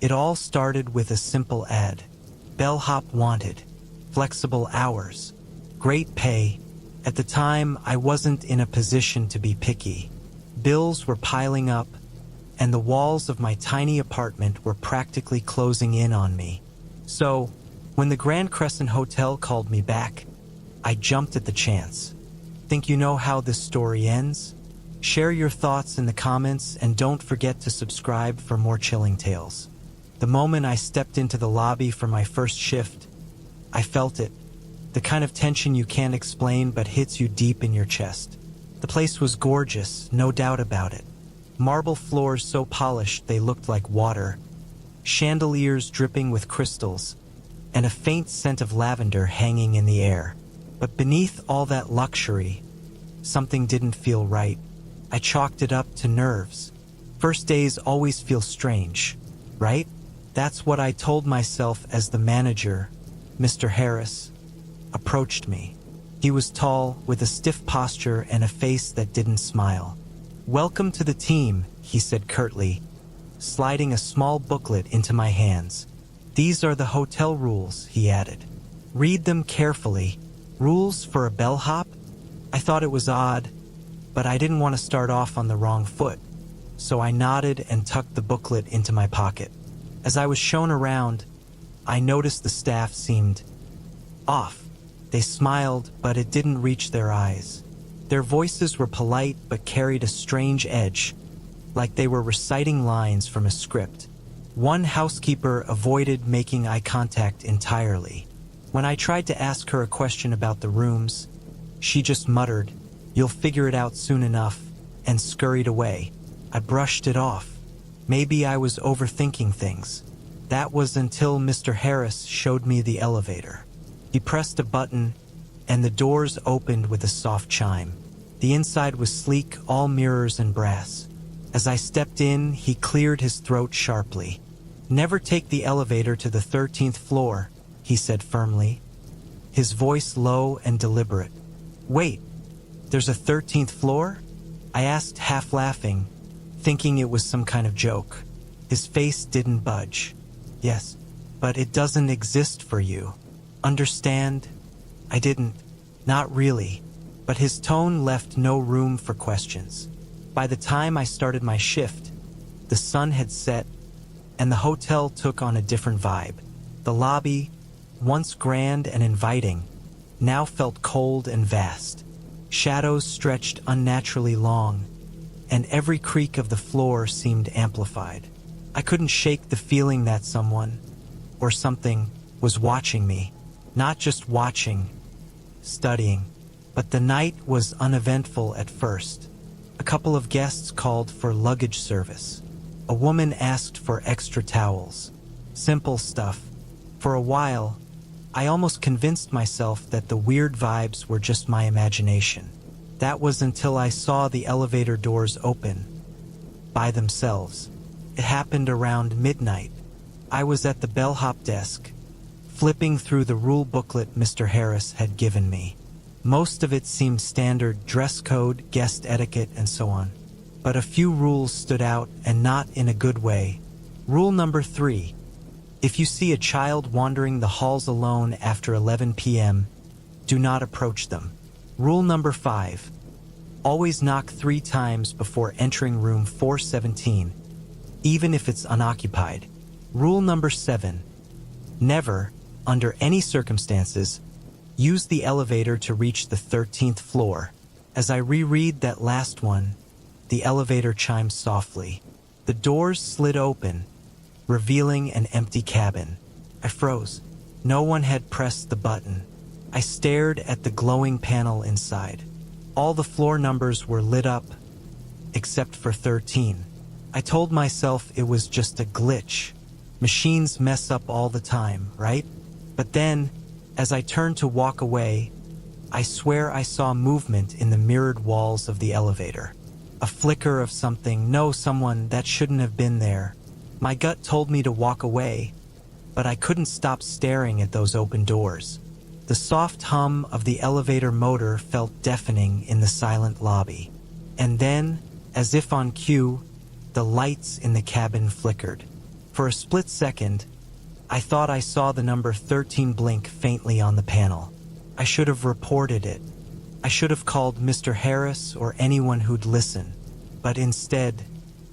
It all started with a simple ad. Bellhop wanted. Flexible hours. Great pay. At the time, I wasn't in a position to be picky. Bills were piling up, and the walls of my tiny apartment were practically closing in on me. So, when the Grand Crescent Hotel called me back, I jumped at the chance. Think you know how this story ends? Share your thoughts in the comments and don't forget to subscribe for more chilling tales. The moment I stepped into the lobby for my first shift, I felt it. The kind of tension you can't explain but hits you deep in your chest. The place was gorgeous, no doubt about it. Marble floors so polished they looked like water, chandeliers dripping with crystals, and a faint scent of lavender hanging in the air. But beneath all that luxury, something didn't feel right. I chalked it up to nerves. First days always feel strange, right? That's what I told myself as the manager, Mr. Harris, approached me. He was tall, with a stiff posture and a face that didn't smile. "Welcome to the team," he said curtly, sliding a small booklet into my hands. "These are the hotel rules," he added. "Read them carefully. Rules for a bellhop?" I thought it was odd, but I didn't want to start off on the wrong foot, so I nodded and tucked the booklet into my pocket. As I was shown around, I noticed the staff seemed off. They smiled, but it didn't reach their eyes. Their voices were polite but carried a strange edge, like they were reciting lines from a script. One housekeeper avoided making eye contact entirely. When I tried to ask her a question about the rooms, she just muttered, "You'll figure it out soon enough," and scurried away. I brushed it off. Maybe I was overthinking things. That was until Mr. Harris showed me the elevator. He pressed a button, and the doors opened with a soft chime. The inside was sleek, all mirrors and brass. As I stepped in, he cleared his throat sharply. "Never take the elevator to the 13th floor, he said firmly, his voice low and deliberate. "Wait, there's a 13th floor?" I asked, half laughing, thinking it was some kind of joke. His face didn't budge. "Yes, but it doesn't exist for you. Understand?" I didn't. Not really. But his tone left no room for questions. By the time I started my shift, the sun had set, and the hotel took on a different vibe. The lobby, once grand and inviting, now felt cold and vast. Shadows stretched unnaturally long, and every creak of the floor seemed amplified. I couldn't shake the feeling that someone, or something, was watching me. Not just watching, studying. But the night was uneventful at first. A couple of guests called for luggage service. A woman asked for extra towels. Simple stuff. For a while, I almost convinced myself that the weird vibes were just my imagination. That was until I saw the elevator doors open by themselves. It happened around midnight. I was at the bellhop desk, flipping through the rule booklet Mr. Harris had given me. Most of it seemed standard: dress code, guest etiquette, and so on. But a few rules stood out, and not in a good way. Rule number 3. If you see a child wandering the halls alone after 11 p.m., do not approach them. Rule number 5. Always knock 3 times before entering room 417, even if it's unoccupied. Rule number 7. Never, under any circumstances, use the elevator to reach the 13th floor. As I reread that last one, the elevator chimed softly. The doors slid open, revealing an empty cabin. I froze. No one had pressed the button. I stared at the glowing panel inside. All the floor numbers were lit up, except for 13. I told myself it was just a glitch. Machines mess up all the time, right? But then, as I turned to walk away, I swear I saw movement in the mirrored walls of the elevator. A flicker of something, someone that shouldn't have been there. My gut told me to walk away, but I couldn't stop staring at those open doors. The soft hum of the elevator motor felt deafening in the silent lobby. And then, as if on cue, the lights in the cabin flickered. For a split second, I thought I saw the number 13 blink faintly on the panel. I should have reported it. I should have called Mr. Harris or anyone who'd listen. But instead,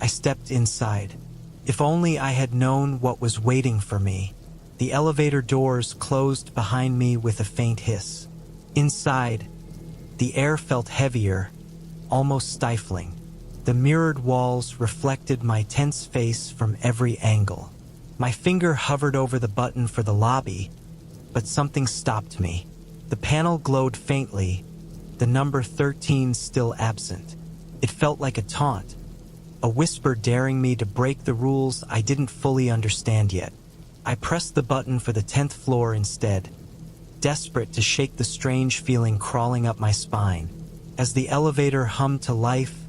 I stepped inside. If only I had known what was waiting for me. The elevator doors closed behind me with a faint hiss. Inside, the air felt heavier, almost stifling. The mirrored walls reflected my tense face from every angle. My finger hovered over the button for the lobby, but something stopped me. The panel glowed faintly, the number 13 still absent. It felt like a taunt, a whisper daring me to break the rules I didn't fully understand yet. I pressed the button for the 10th floor instead, desperate to shake the strange feeling crawling up my spine. As the elevator hummed to life,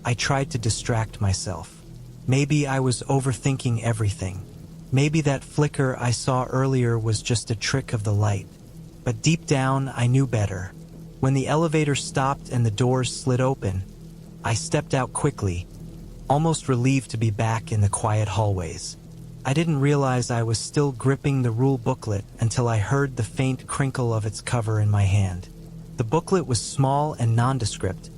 I tried to distract myself. Maybe I was overthinking everything. Maybe that flicker I saw earlier was just a trick of the light. But deep down, I knew better. When the elevator stopped and the doors slid open, I stepped out quickly, almost relieved to be back in the quiet hallways. I didn't realize I was still gripping the rule booklet until I heard the faint crinkle of its cover in my hand. The booklet was small and nondescript,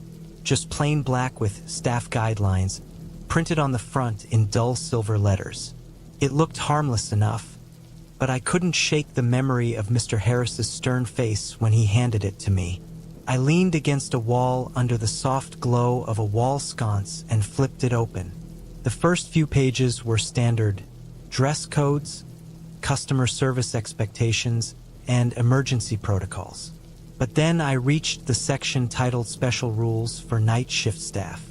just plain black with staff guidelines, printed on the front in dull silver letters. It looked harmless enough, but I couldn't shake the memory of Mr. Harris's stern face when he handed it to me. I leaned against a wall under the soft glow of a wall sconce and flipped it open. The first few pages were standard dress codes, customer service expectations, and emergency protocols. But then I reached the section titled Special Rules for Night Shift Staff.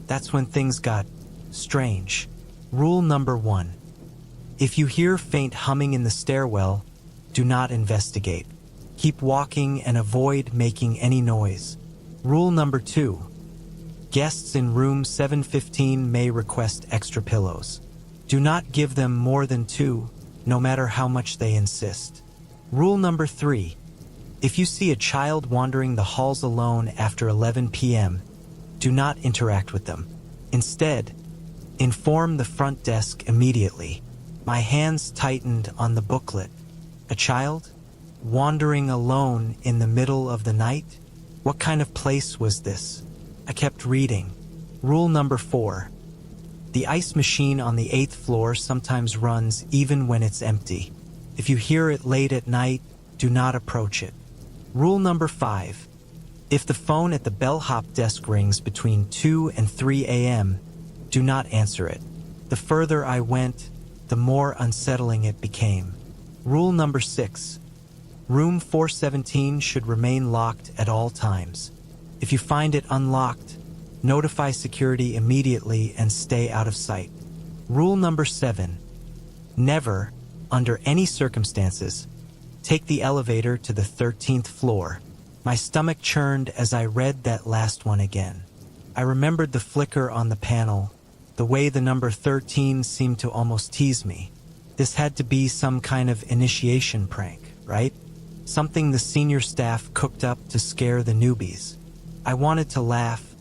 That's when things got strange. Rule number 1. If you hear faint humming in the stairwell, do not investigate. Keep walking and avoid making any noise. Rule number 2. Guests in room 715 may request extra pillows. Do not give them more than 2, no matter how much they insist. Rule number 3. If you see a child wandering the halls alone after 11 p.m., do not interact with them. Instead, inform the front desk immediately. My hands tightened on the booklet. A child? Wandering alone in the middle of the night? What kind of place was this? I kept reading. Rule number 4. The ice machine on the 8th floor sometimes runs even when it's empty. If you hear it late at night, do not approach it. Rule number 5. If the phone at the Bellhop desk rings between 2 and 3 a.m., do not answer it. The further I went, the more unsettling it became. Rule number 6. Room 417 should remain locked at all times. If you find it unlocked, notify security immediately and stay out of sight. Rule number 7. Never, under any circumstances, take the elevator to the 13th floor. My stomach churned as I read that last one again. I remembered the flicker on the panel, the way the number 13 seemed to almost tease me. This had to be some kind of initiation prank, right? Something the senior staff cooked up to scare the newbies. I wanted to laugh,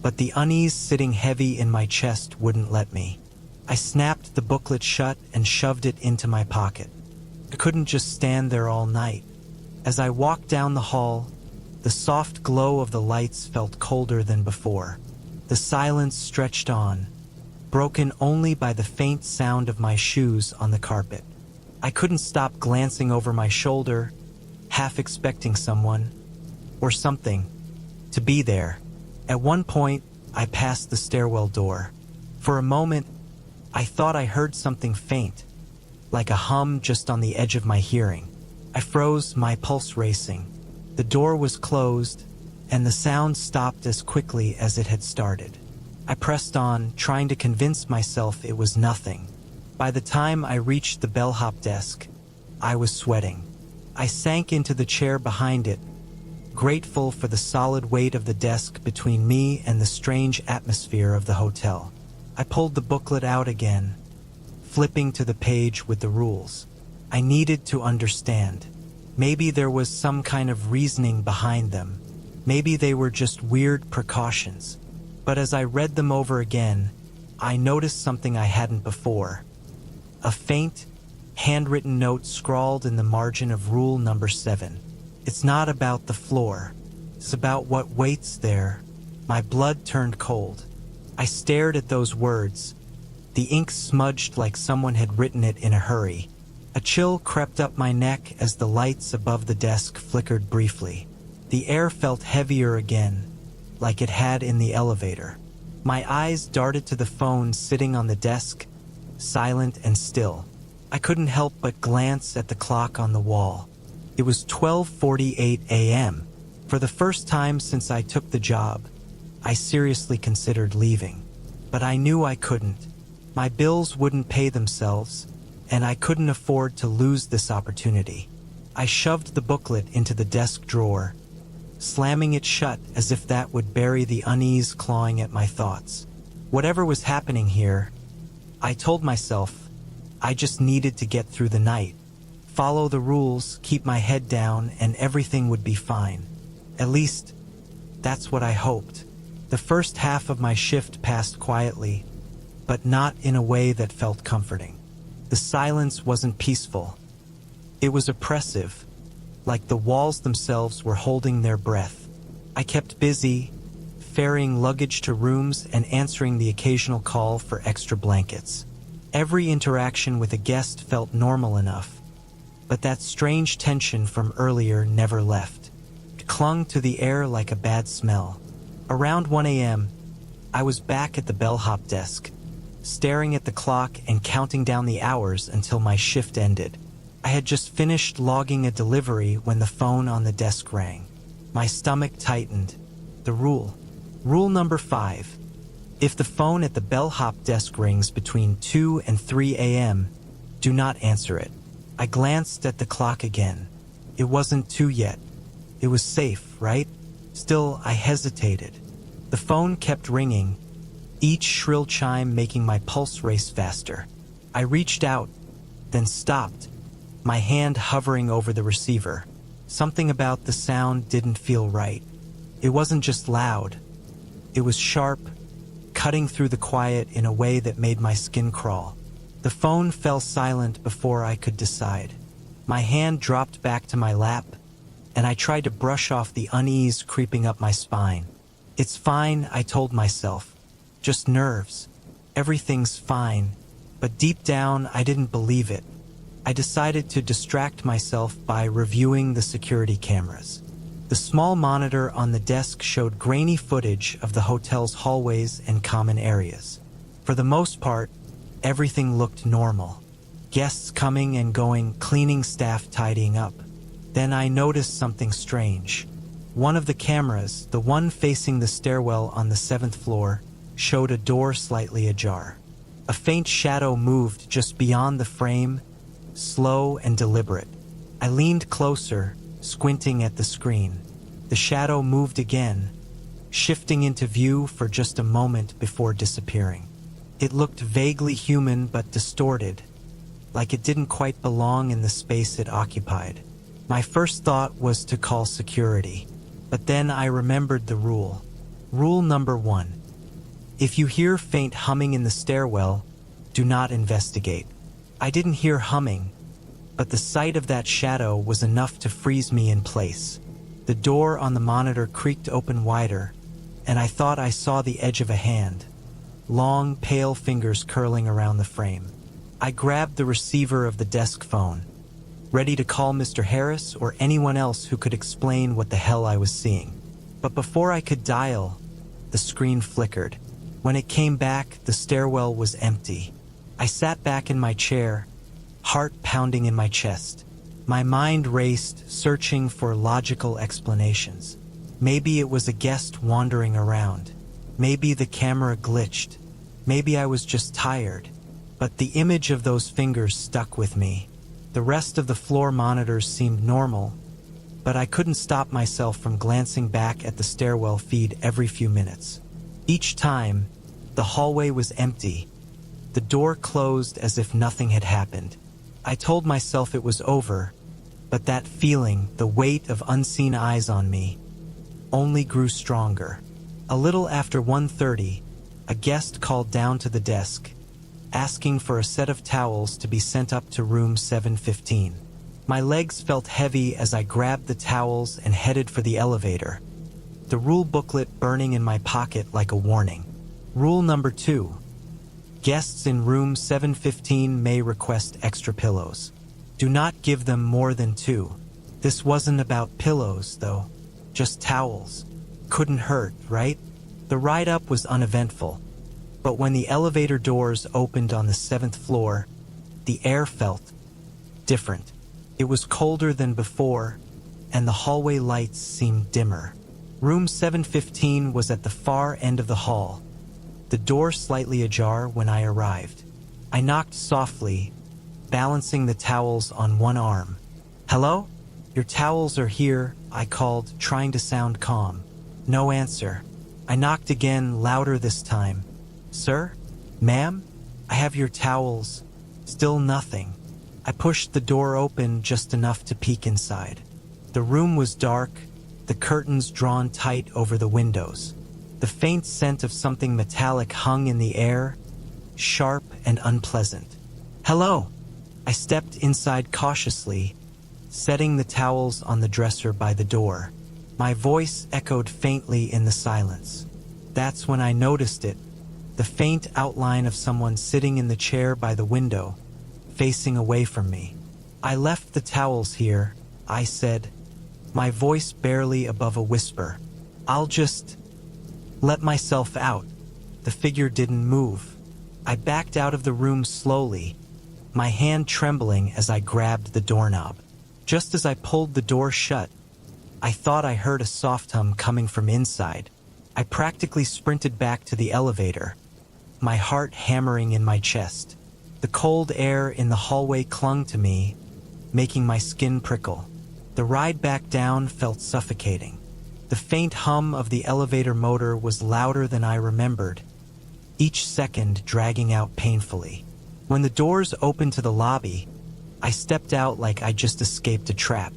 but the unease sitting heavy in my chest wouldn't let me. I snapped the booklet shut and shoved it into my pocket. I couldn't just stand there all night. As I walked down the hall, the soft glow of the lights felt colder than before. The silence stretched on, broken only by the faint sound of my shoes on the carpet. I couldn't stop glancing over my shoulder, half expecting someone, or something, to be there. At one point, I passed the stairwell door. For a moment, I thought I heard something faint, like a hum just on the edge of my hearing. I froze, my pulse racing. The door was closed, and the sound stopped as quickly as it had started. I pressed on, trying to convince myself it was nothing. By the time I reached the Bellhop desk, I was sweating. I sank into the chair behind it, grateful for the solid weight of the desk between me and the strange atmosphere of the hotel. I pulled the booklet out again, flipping to the page with the rules. I needed to understand. Maybe there was some kind of reasoning behind them. Maybe they were just weird precautions. But as I read them over again, I noticed something I hadn't before. A faint, handwritten note scrawled in the margin of rule number 7. It's not about the floor. It's about what waits there. My blood turned cold. I stared at those words. The ink smudged like someone had written it in a hurry. A chill crept up my neck as the lights above the desk flickered briefly. The air felt heavier again, like it had in the elevator. My eyes darted to the phone sitting on the desk, silent and still. I couldn't help but glance at the clock on the wall. It was 12:48 a.m. For the first time since I took the job, I seriously considered leaving. But I knew I couldn't. My bills wouldn't pay themselves, and I couldn't afford to lose this opportunity. I shoved the booklet into the desk drawer, slamming it shut as if that would bury the unease clawing at my thoughts. Whatever was happening here, I told myself, I just needed to get through the night, follow the rules, keep my head down, and everything would be fine. At least, that's what I hoped. The first half of my shift passed quietly, but not in a way that felt comforting. The silence wasn't peaceful. It was oppressive, like the walls themselves were holding their breath. I kept busy, ferrying luggage to rooms and answering the occasional call for extra blankets. Every interaction with a guest felt normal enough, but that strange tension from earlier never left. It clung to the air like a bad smell. Around 1 a.m., I was back at the Bellhop desk, staring at the clock and counting down the hours until my shift ended. I had just finished logging a delivery when the phone on the desk rang. My stomach tightened. The rule. Rule number 5. If the phone at the Bellhop desk rings between 2 and 3 a.m., do not answer it. I glanced at the clock again. It wasn't 2 yet. It was safe, right? Still, I hesitated. The phone kept ringing, each shrill chime making my pulse race faster. I reached out, then stopped, my hand hovering over the receiver. Something about the sound didn't feel right. It wasn't just loud. It was sharp, cutting through the quiet in a way that made my skin crawl. The phone fell silent before I could decide. My hand dropped back to my lap, and I tried to brush off the unease creeping up my spine. It's fine, I told myself. Just nerves. Everything's fine. But deep down, I didn't believe it. I decided to distract myself by reviewing the security cameras. The small monitor on the desk showed grainy footage of the hotel's hallways and common areas. For the most part, everything looked normal. Guests coming and going, cleaning staff tidying up. Then I noticed something strange. One of the cameras, the one facing the stairwell on the 7th floor, showed a door slightly ajar. A faint shadow moved just beyond the frame, slow and deliberate. I leaned closer, squinting at the screen. The shadow moved again, shifting into view for just a moment before disappearing. It looked vaguely human but distorted, like it didn't quite belong in the space it occupied. My first thought was to call security, but then I remembered the rule. Rule number 1. If you hear faint humming in the stairwell, do not investigate. I didn't hear humming, but the sight of that shadow was enough to freeze me in place. The door on the monitor creaked open wider, and I thought I saw the edge of a hand, long, pale fingers curling around the frame. I grabbed the receiver of the desk phone, ready to call Mr. Harris or anyone else who could explain what the hell I was seeing. But before I could dial, the screen flickered. When it came back, the stairwell was empty. I sat back in my chair, heart pounding in my chest. My mind raced, searching for logical explanations. Maybe it was a guest wandering around. Maybe the camera glitched. Maybe I was just tired. But the image of those fingers stuck with me. The rest of the floor monitors seemed normal, but I couldn't stop myself from glancing back at the stairwell feed every few minutes. Each time, the hallway was empty. The door closed as if nothing had happened. I told myself it was over, but that feeling, the weight of unseen eyes on me, only grew stronger. A little after 1:30, a guest called down to the desk, asking for a set of towels to be sent up to room 715. My legs felt heavy as I grabbed the towels and headed for the elevator, the rule booklet burning in my pocket like a warning. Rule number 2. Guests in room 715 may request extra pillows. Do not give them more than 2. This wasn't about pillows, though. Just towels. Couldn't hurt, right? The ride up was uneventful, but when the elevator doors opened on the 7th floor, the air felt different. It was colder than before, and the hallway lights seemed dimmer. Room 715 was at the far end of the hall, the door slightly ajar when I arrived. I knocked softly, balancing the towels on one arm. "Hello? Your towels are here," I called, trying to sound calm. No answer. I knocked again, louder this time. "Sir? Ma'am? I have your towels." Still nothing. I pushed the door open just enough to peek inside. The room was dark, the curtains drawn tight over the windows. The faint scent of something metallic hung in the air, sharp and unpleasant. "Hello!" I stepped inside cautiously, setting the towels on the dresser by the door. My voice echoed faintly in the silence. That's when I noticed it, the faint outline of someone sitting in the chair by the window, facing away from me. "I left the towels here," I said, my voice barely above a whisper. "I'll just let myself out." The figure didn't move. I backed out of the room slowly, my hand trembling as I grabbed the doorknob. Just as I pulled the door shut, I thought I heard a soft hum coming from inside. I practically sprinted back to the elevator, my heart hammering in my chest. The cold air in the hallway clung to me, making my skin prickle. The ride back down felt suffocating. The faint hum of the elevator motor was louder than I remembered, each second dragging out painfully. When the doors opened to the lobby, I stepped out like I just escaped a trap.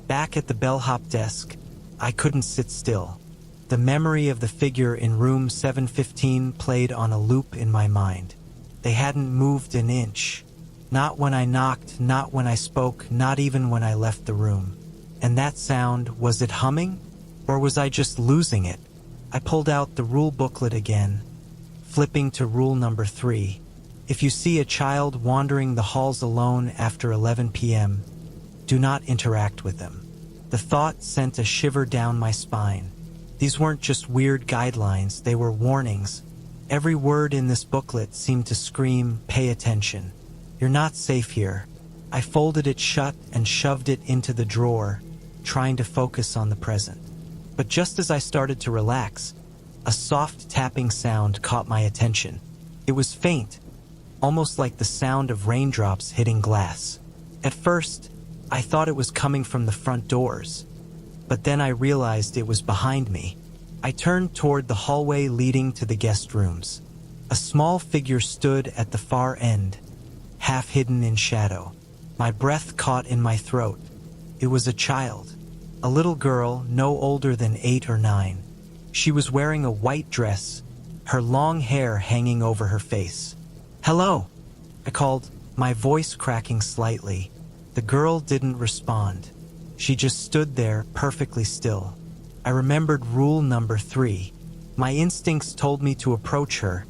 Back at the bellhop desk, I couldn't sit still. The memory of the figure in room 715 played on a loop in my mind. They hadn't moved an inch. Not when I knocked, not when I spoke, not even when I left the room. And that sound, was it humming? Or was I just losing it? I pulled out the rule booklet again, flipping to rule number 3. If you see a child wandering the halls alone after 11 p.m., do not interact with them. The thought sent a shiver down my spine. These weren't just weird guidelines, they were warnings. Every word in this booklet seemed to scream, "Pay attention. You're not safe here." I folded it shut and shoved it into the drawer, trying to focus on the present. But just as I started to relax, a soft tapping sound caught my attention. It was faint, almost like the sound of raindrops hitting glass. At first, I thought it was coming from the front doors, but then I realized it was behind me. I turned toward the hallway leading to the guest rooms. A small figure stood at the far end, half hidden in shadow. My breath caught in my throat. It was a child, a little girl no older than 8 or 9. She was wearing a white dress, her long hair hanging over her face. "Hello," I called, my voice cracking slightly. The girl didn't respond. She just stood there, perfectly still. I remembered rule number 3. My instincts told me to approach her,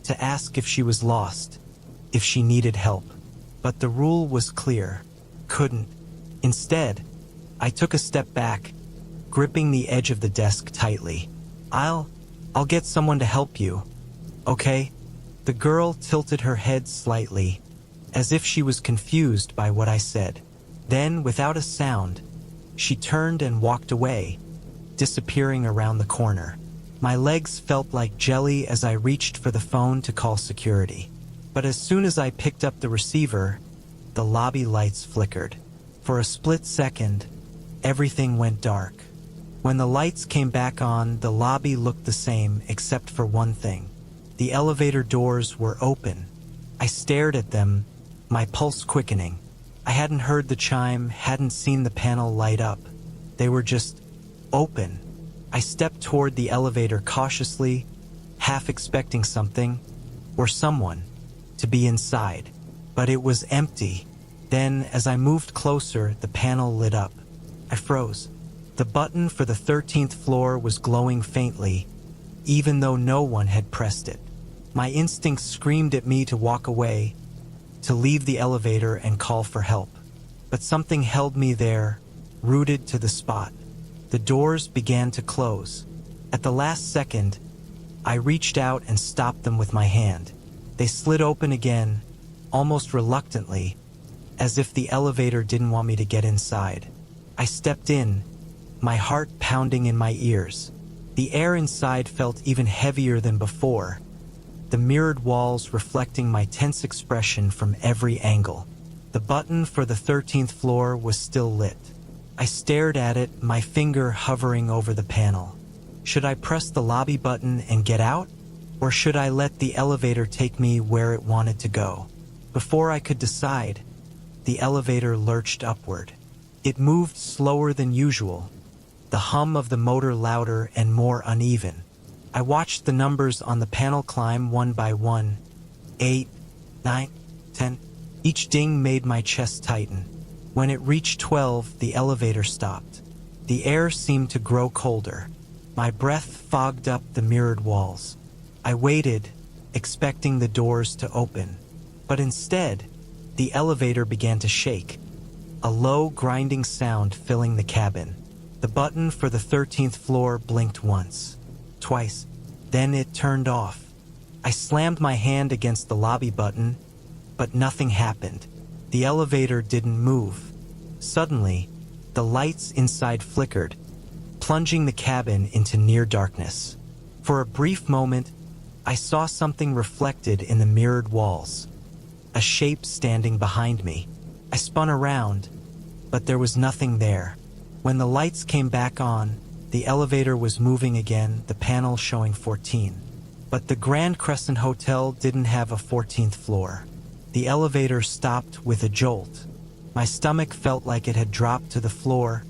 to ask if she was lost, if she needed help. But the rule was clear. Couldn't. Instead, I took a step back, gripping the edge of the desk tightly. I'll get someone to help you. Okay?" The girl tilted her head slightly, as if she was confused by what I said. Then, without a sound, she turned and walked away, disappearing around the corner. My legs felt like jelly as I reached for the phone to call security. But as soon as I picked up the receiver, the lobby lights flickered. For a split second, everything went dark. When the lights came back on, the lobby looked the same except for one thing. The elevator doors were open. I stared at them, my pulse quickening. I hadn't heard the chime, hadn't seen the panel light up. They were just open. I stepped toward the elevator cautiously, half expecting something, or someone, to be inside, but it was empty. Then, as I moved closer, the panel lit up. I froze. The button for the 13th floor was glowing faintly, even though no one had pressed it. My instincts screamed at me to walk away, to leave the elevator and call for help. But something held me there, rooted to the spot. The doors began to close. At the last second, I reached out and stopped them with my hand. They slid open again, almost reluctantly, as if the elevator didn't want me to get inside. I stepped in, my heart pounding in my ears. The air inside felt even heavier than before, the mirrored walls reflecting my tense expression from every angle. The button for the 13th floor was still lit. I stared at it, my finger hovering over the panel. Should I press the lobby button and get out? Or should I let the elevator take me where it wanted to go? Before I could decide, the elevator lurched upward. It moved slower than usual, the hum of the motor louder and more uneven. I watched the numbers on the panel climb one by one. 8, 9, 10. Each ding made my chest tighten. When it reached 12, the elevator stopped. The air seemed to grow colder. My breath fogged up the mirrored walls. I waited, expecting the doors to open. But instead, the elevator began to shake, a low, grinding sound filling the cabin. The button for the 13th floor blinked once, twice, then it turned off. I slammed my hand against the lobby button, but nothing happened. The elevator didn't move. Suddenly, the lights inside flickered, plunging the cabin into near darkness. For a brief moment, I saw something reflected in the mirrored walls, a shape standing behind me. I spun around, but there was nothing there. When the lights came back on, the elevator was moving again, the panel showing 14. But the Grand Crescent Hotel didn't have a 14th floor. The elevator stopped with a jolt. My stomach felt like it had dropped to the floor,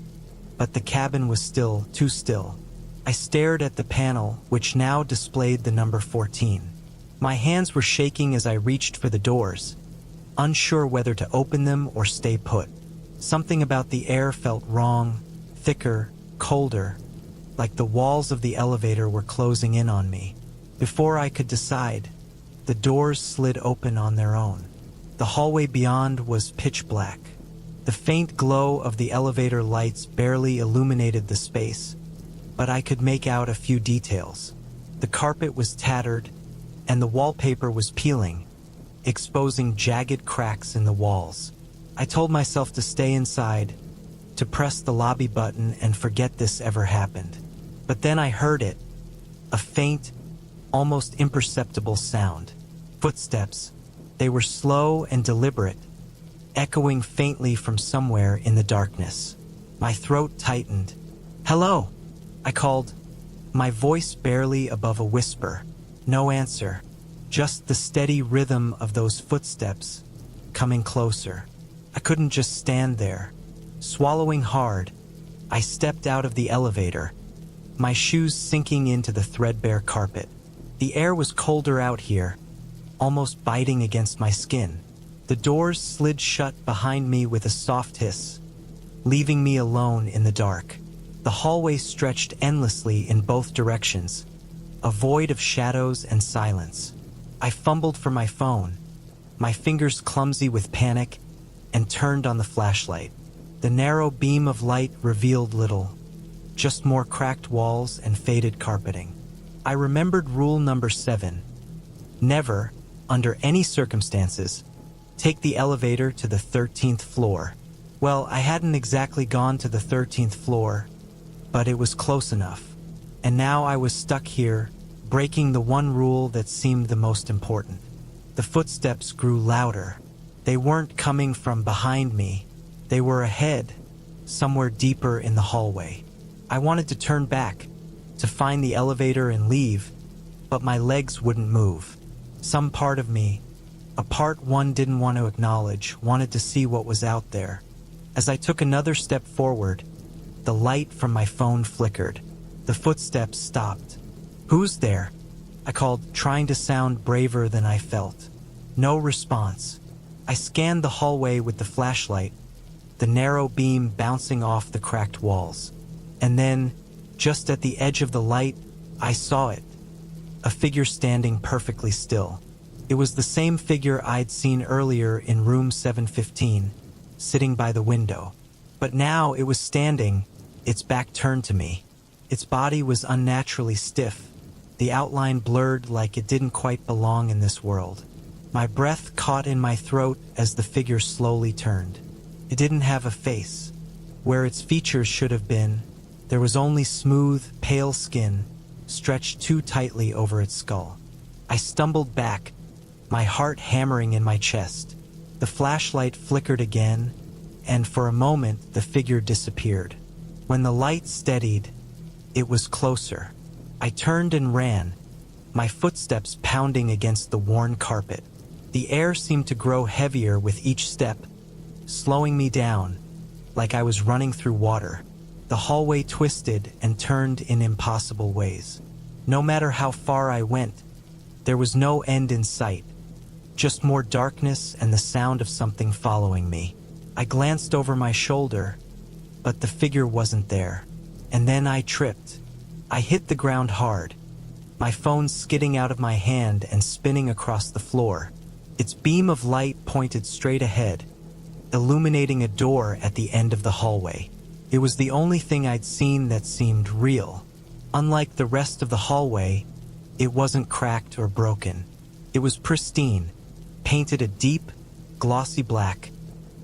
but the cabin was still, too still. I stared at the panel, which now displayed the number 14. My hands were shaking as I reached for the doors, unsure whether to open them or stay put. Something about the air felt wrong, thicker, colder, like the walls of the elevator were closing in on me. Before I could decide, the doors slid open on their own. The hallway beyond was pitch black. The faint glow of the elevator lights barely illuminated the space, but I could make out a few details. The carpet was tattered, and the wallpaper was peeling, exposing jagged cracks in the walls. I told myself to stay inside, to press the lobby button and forget this ever happened. But then I heard it, a faint, almost imperceptible sound. Footsteps. They were slow and deliberate, echoing faintly from somewhere in the darkness. My throat tightened. "Hello," I called, my voice barely above a whisper. No answer, just the steady rhythm of those footsteps coming closer. I couldn't just stand there. Swallowing hard, I stepped out of the elevator, my shoes sinking into the threadbare carpet. The air was colder out here, almost biting against my skin. The doors slid shut behind me with a soft hiss, leaving me alone in the dark. The hallway stretched endlessly in both directions, a void of shadows and silence. I fumbled for my phone, my fingers clumsy with panic, and turned on the flashlight. The narrow beam of light revealed little, just more cracked walls and faded carpeting. I remembered rule number 7. Never, under any circumstances, take the elevator to the 13th floor. Well, I hadn't exactly gone to the 13th floor, but it was close enough. And now I was stuck here, breaking the one rule that seemed the most important. The footsteps grew louder. They weren't coming from behind me. They were ahead, somewhere deeper in the hallway. I wanted to turn back, to find the elevator and leave, but my legs wouldn't move. Some part of me, a part one didn't want to acknowledge, wanted to see what was out there. As I took another step forward, the light from my phone flickered. The footsteps stopped. "Who's there?" I called, trying to sound braver than I felt. No response. I scanned the hallway with the flashlight, the narrow beam bouncing off the cracked walls. And then, just at the edge of the light, I saw it. A figure standing perfectly still. It was the same figure I'd seen earlier in room 715, sitting by the window. But now it was standing, its back turned to me. Its body was unnaturally stiff, the outline blurred like it didn't quite belong in this world. My breath caught in my throat as the figure slowly turned. It didn't have a face. Where its features should have been, there was only smooth, pale skin, stretched too tightly over its skull. I stumbled back, my heart hammering in my chest. The flashlight flickered again, and for a moment the figure disappeared. When the light steadied, it was closer. I turned and ran, my footsteps pounding against the worn carpet. The air seemed to grow heavier with each step, slowing me down, like I was running through water. The hallway twisted and turned in impossible ways. No matter how far I went, there was no end in sight, just more darkness and the sound of something following me. I glanced over my shoulder, but the figure wasn't there. And then I tripped. I hit the ground hard, my phone skidding out of my hand and spinning across the floor. Its beam of light pointed straight ahead, illuminating a door at the end of the hallway. It was the only thing I'd seen that seemed real. Unlike the rest of the hallway, it wasn't cracked or broken. It was pristine, painted a deep, glossy black,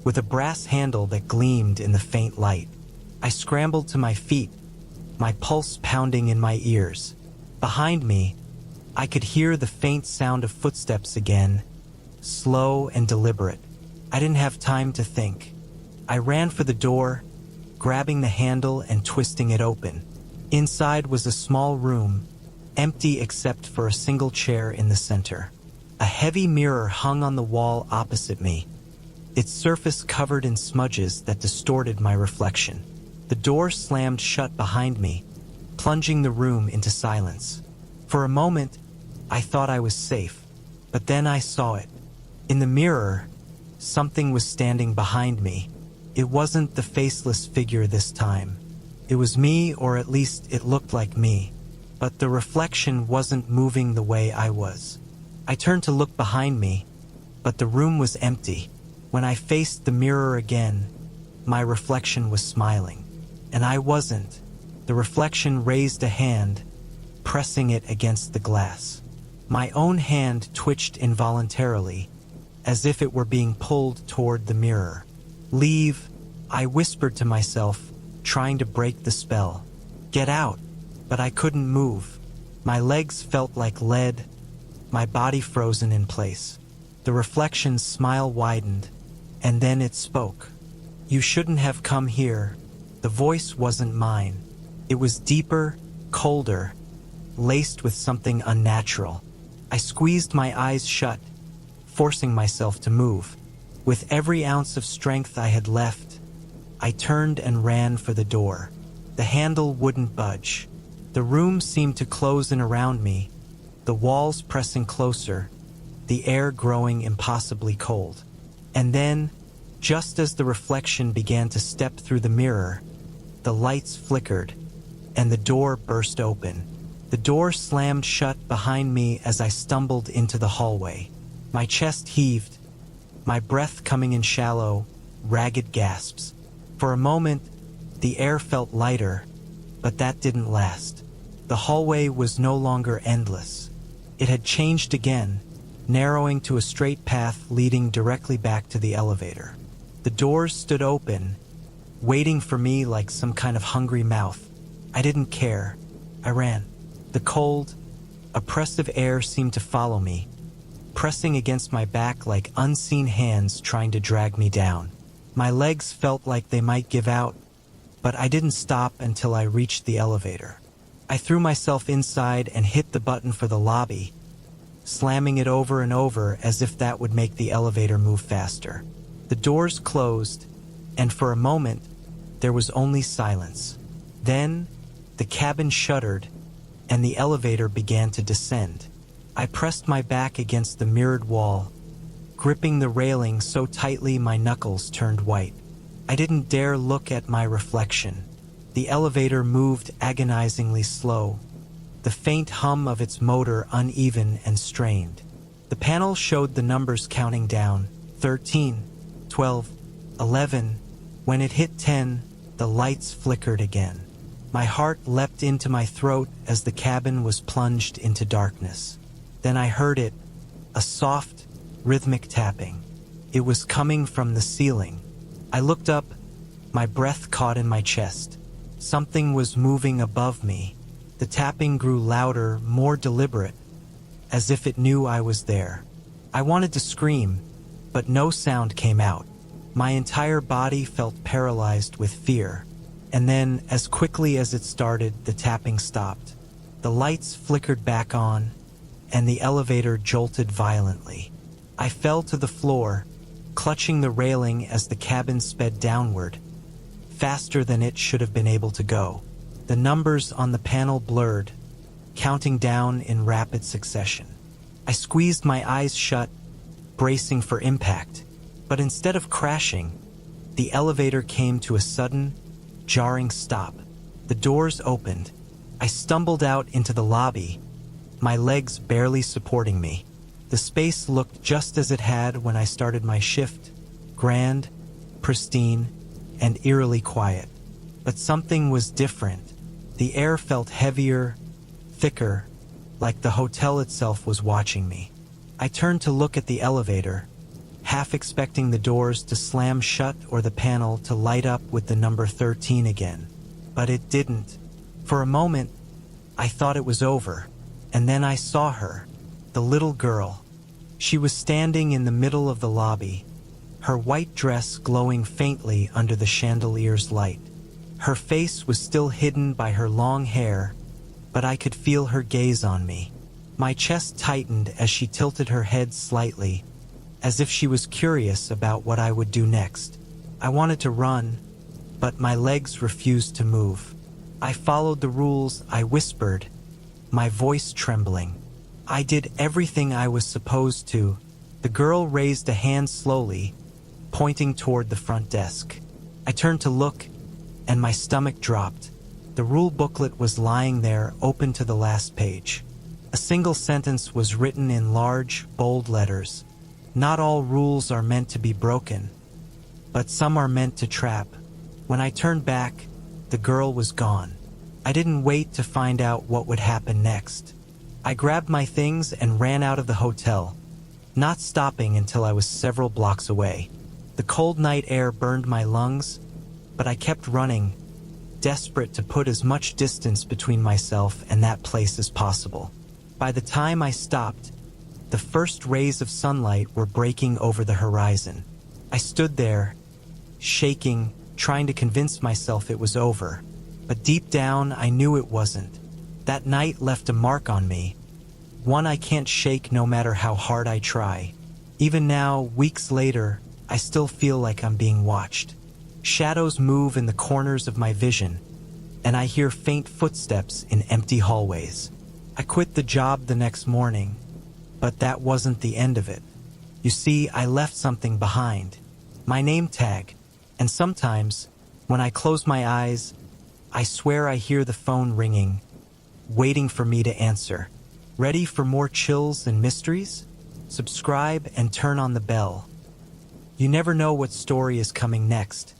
with a brass handle that gleamed in the faint light. I scrambled to my feet, my pulse pounding in my ears. Behind me, I could hear the faint sound of footsteps again, slow and deliberate. I didn't have time to think. I ran for the door, grabbing the handle and twisting it open. Inside was a small room, empty except for a single chair in the center. A heavy mirror hung on the wall opposite me, its surface covered in smudges that distorted my reflection. The door slammed shut behind me, plunging the room into silence. For a moment, I thought I was safe, but then I saw it. In the mirror, something was standing behind me. It wasn't the faceless figure this time. It was me, or at least it looked like me, but the reflection wasn't moving the way I was. I turned to look behind me, but the room was empty. When I faced the mirror again, my reflection was smiling. And I wasn't. The reflection raised a hand, pressing it against the glass. My own hand twitched involuntarily, as if it were being pulled toward the mirror. "Leave," I whispered to myself, trying to break the spell. "Get out." But I couldn't move. My legs felt like lead, my body frozen in place. The reflection's smile widened, and then it spoke. "You shouldn't have come here." The voice wasn't mine. It was deeper, colder, laced with something unnatural. I squeezed my eyes shut, forcing myself to move. With every ounce of strength I had left, I turned and ran for the door. The handle wouldn't budge. The room seemed to close in around me, the walls pressing closer, the air growing impossibly cold. And then, just as the reflection began to step through the mirror, the lights flickered, and the door burst open. The door slammed shut behind me as I stumbled into the hallway. My chest heaved, my breath coming in shallow, ragged gasps. For a moment, the air felt lighter, but that didn't last. The hallway was no longer endless. It had changed again, narrowing to a straight path leading directly back to the elevator. The doors stood open, waiting for me like some kind of hungry mouth. I didn't care. I ran. The cold, oppressive air seemed to follow me, pressing against my back like unseen hands trying to drag me down. My legs felt like they might give out, but I didn't stop until I reached the elevator. I threw myself inside and hit the button for the lobby, slamming it over and over as if that would make the elevator move faster. The doors closed, and for a moment, there was only silence. Then, the cabin shuddered, and the elevator began to descend. I pressed my back against the mirrored wall, gripping the railing so tightly my knuckles turned white. I didn't dare look at my reflection. The elevator moved agonizingly slow, the faint hum of its motor uneven and strained. The panel showed the numbers counting down, 13, 12, 11. When it hit 10, the lights flickered again. My heart leapt into my throat as the cabin was plunged into darkness. Then I heard it, a soft, rhythmic tapping. It was coming from the ceiling. I looked up, my breath caught in my chest. Something was moving above me. The tapping grew louder, more deliberate, as if it knew I was there. I wanted to scream, but no sound came out. My entire body felt paralyzed with fear. And then, as quickly as it started, the tapping stopped. The lights flickered back on, and the elevator jolted violently. I fell to the floor, clutching the railing as the cabin sped downward, faster than it should have been able to go. The numbers on the panel blurred, counting down in rapid succession. I squeezed my eyes shut, bracing for impact. But instead of crashing, the elevator came to a sudden, jarring stop. The doors opened. I stumbled out into the lobby, my legs barely supporting me. The space looked just as it had when I started my shift, grand, pristine, and eerily quiet. But something was different. The air felt heavier, thicker, like the hotel itself was watching me. I turned to look at the elevator, half expecting the doors to slam shut or the panel to light up with the number 13 again. But it didn't. For a moment, I thought it was over, and then I saw her, the little girl. She was standing in the middle of the lobby, her white dress glowing faintly under the chandelier's light. Her face was still hidden by her long hair, but I could feel her gaze on me. My chest tightened as she tilted her head slightly, as if she was curious about what I would do next. I wanted to run, but my legs refused to move. I followed the rules, I whispered, my voice trembling. I did everything I was supposed to. The girl raised a hand slowly, pointing toward the front desk. I turned to look, and my stomach dropped. The rule booklet was lying there, open to the last page. A single sentence was written in large, bold letters. Not all rules are meant to be broken, but some are meant to trap. When I turned back, the girl was gone. I didn't wait to find out what would happen next. I grabbed my things and ran out of the hotel, not stopping until I was several blocks away. The cold night air burned my lungs, but I kept running, desperate to put as much distance between myself and that place as possible. By the time I stopped, the first rays of sunlight were breaking over the horizon. I stood there, shaking, trying to convince myself it was over. But deep down, I knew it wasn't. That night left a mark on me, one I can't shake no matter how hard I try. Even now, weeks later, I still feel like I'm being watched. Shadows move in the corners of my vision, and I hear faint footsteps in empty hallways. I quit the job the next morning, but that wasn't the end of it. You see, I left something behind. My name tag, and sometimes, when I close my eyes, I swear I hear the phone ringing, waiting for me to answer. Ready for more chills and mysteries? Subscribe and turn on the bell. You never know what story is coming next.